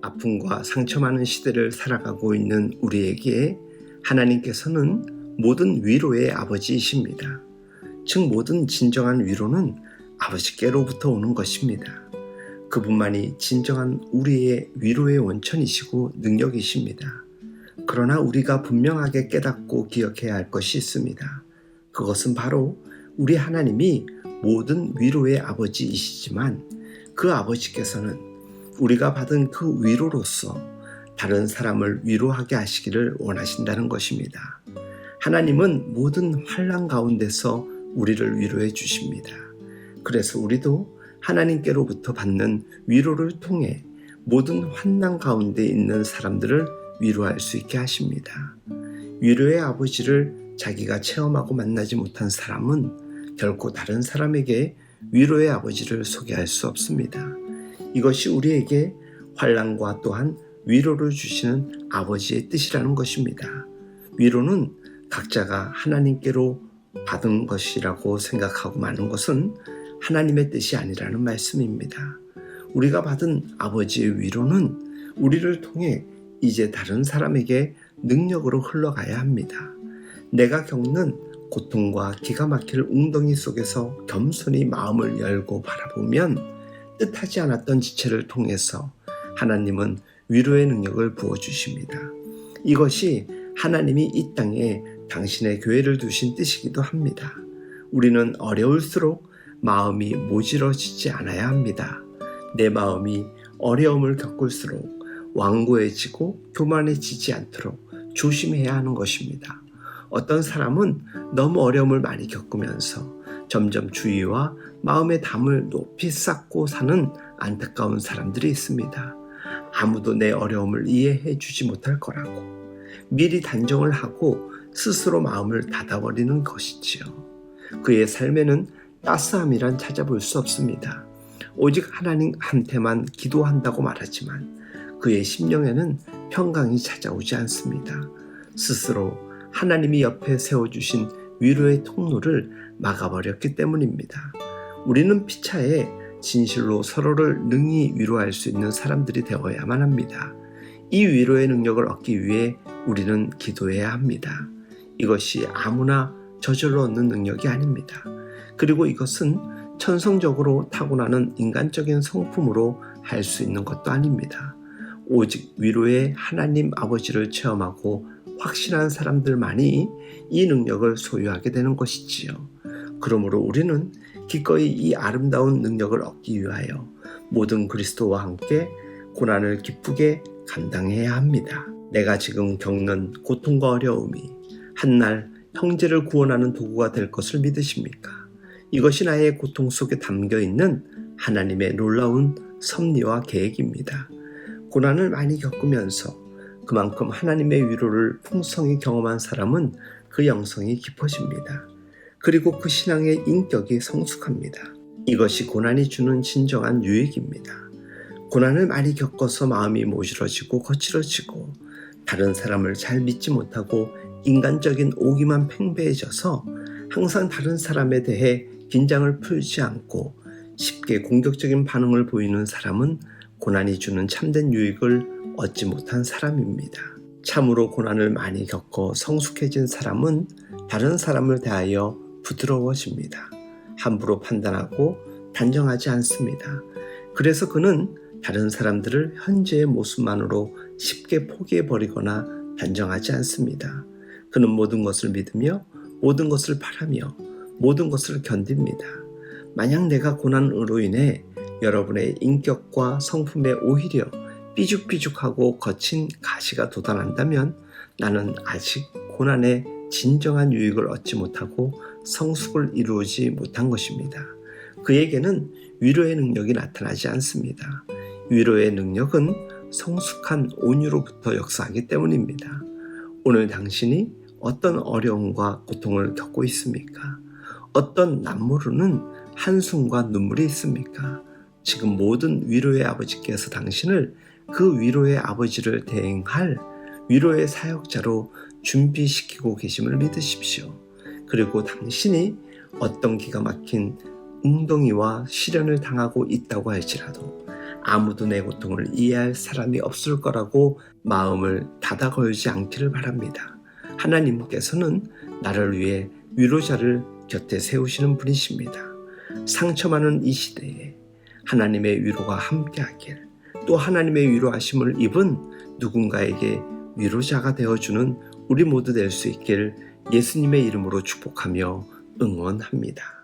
아픔과 상처 많은 시대를 살아가고 있는 우리에게 하나님께서는 모든 위로의 아버지이십니다. 즉 모든 진정한 위로는 아버지께로부터 오는 것입니다. 그분만이 진정한 우리의 위로의 원천이시고 능력이십니다. 그러나 우리가 분명하게 깨닫고 기억해야 할 것이 있습니다. 그것은 바로 우리 하나님이 모든 위로의 아버지이시지만 그 아버지께서는 우리가 받은 그 위로로서 다른 사람을 위로하게 하시기를 원하신다는 것입니다. 하나님은 모든 환난 가운데서 우리를 위로해 주십니다. 그래서 우리도 하나님께로부터 받는 위로를 통해 모든 환난 가운데 있는 사람들을 위로할 수 있게 하십니다. 위로의 아버지를 자기가 체험하고 만나지 못한 사람은 결코 다른 사람에게 위로의 아버지를 소개할 수 없습니다. 이것이 우리에게 환난과 또한 위로를 주시는 아버지의 뜻이라는 것입니다. 위로는 각자가 하나님께로 받은 것이라고 생각하고 마는 것은 하나님의 뜻이 아니라는 말씀입니다. 우리가 받은 아버지의 위로는 우리를 통해 이제 다른 사람에게 능력으로 흘러가야 합니다. 내가 겪는 고통과 기가 막힐 웅덩이 속에서 겸손히 마음을 열고 바라보면 뜻하지 않았던 지체를 통해서 하나님은 위로의 능력을 부어주십니다. 이것이 하나님이 이 땅에 당신의 교회를 두신 뜻이기도 합니다. 우리는 어려울수록 마음이 모질어지지 않아야 합니다. 내 마음이 어려움을 겪을수록 완고해지고 교만해지지 않도록 조심해야 하는 것입니다. 어떤 사람은 너무 어려움을 많이 겪으면서 점점 주위와 마음의 담을 높이 쌓고 사는 안타까운 사람들이 있습니다. 아무도 내 어려움을 이해해 주지 못할 거라고 미리 단정을 하고 스스로 마음을 닫아버리는 것이지요. 그의 삶에는 따스함이란 찾아볼 수 없습니다. 오직 하나님한테만 기도한다고 말하지만 그의 심령에는 평강이 찾아오지 않습니다. 스스로 하나님이 옆에 세워주신 위로의 통로를 막아버렸기 때문입니다. 우리는 피차에 진실로 서로를 능히 위로할 수 있는 사람들이 되어야만 합니다. 이 위로의 능력을 얻기 위해 우리는 기도해야 합니다. 이것이 아무나 저절로 얻는 능력이 아닙니다. 그리고 이것은 천성적으로 타고나는 인간적인 성품으로 할 수 있는 것도 아닙니다. 오직 위로의 하나님 아버지를 체험하고 확신한 사람들만이 이 능력을 소유하게 되는 것이지요. 그러므로 우리는 기꺼이 이 아름다운 능력을 얻기 위하여 모든 그리스도와 함께 고난을 기쁘게 감당해야 합니다. 내가 지금 겪는 고통과 어려움이 한날 형제를 구원하는 도구가 될 것을 믿으십니까? 이것이 나의 고통 속에 담겨있는 하나님의 놀라운 섭리와 계획입니다. 고난을 많이 겪으면서 그만큼 하나님의 위로를 풍성히 경험한 사람은 그 영성이 깊어집니다. 그리고 그 신앙의 인격이 성숙합니다. 이것이 고난이 주는 진정한 유익입니다. 고난을 많이 겪어서 마음이 모질어지고 거칠어지고 다른 사람을 잘 믿지 못하고 인간적인 오기만 팽배해져서 항상 다른 사람에 대해 긴장을 풀지 않고 쉽게 공격적인 반응을 보이는 사람은 고난이 주는 참된 유익을 얻지 못한 사람입니다. 참으로 고난을 많이 겪어 성숙해진 사람은 다른 사람을 대하여 부드러워집니다. 함부로 판단하고 단정하지 않습니다. 그래서 그는 다른 사람들을 현재의 모습만으로 쉽게 포기해버리거나 단정하지 않습니다. 그는 모든 것을 믿으며 모든 것을 바라며 모든 것을 견딥니다. 만약 내가 고난으로 인해 여러분의 인격과 성품에 오히려 삐죽삐죽하고 거친 가시가 돋아난다면 나는 아직 고난의 진정한 유익을 얻지 못하고 성숙을 이루지 못한 것입니다. 그에게는 위로의 능력이 나타나지 않습니다. 위로의 능력은 성숙한 온유로부터 역사하기 때문입니다. 오늘 당신이 어떤 어려움과 고통을 겪고 있습니까? 어떤 남모르는 한숨과 눈물이 있습니까? 지금 모든 위로의 아버지께서 당신을 그 위로의 아버지를 대행할 위로의 사역자로 준비시키고 계심을 믿으십시오. 그리고 당신이 어떤 기가 막힌 웅덩이와 시련을 당하고 있다고 할지라도 아무도 내 고통을 이해할 사람이 없을 거라고 마음을 닫아 걸지 않기를 바랍니다. 하나님께서는 나를 위해 위로자를 곁에 세우시는 분이십니다. 상처 많은 이 시대에 하나님의 위로가 함께하길, 또 하나님의 위로하심을 입은 누군가에게 위로자가 되어주는 우리 모두 될 수 있길 예수님의 이름으로 축복하며 응원합니다.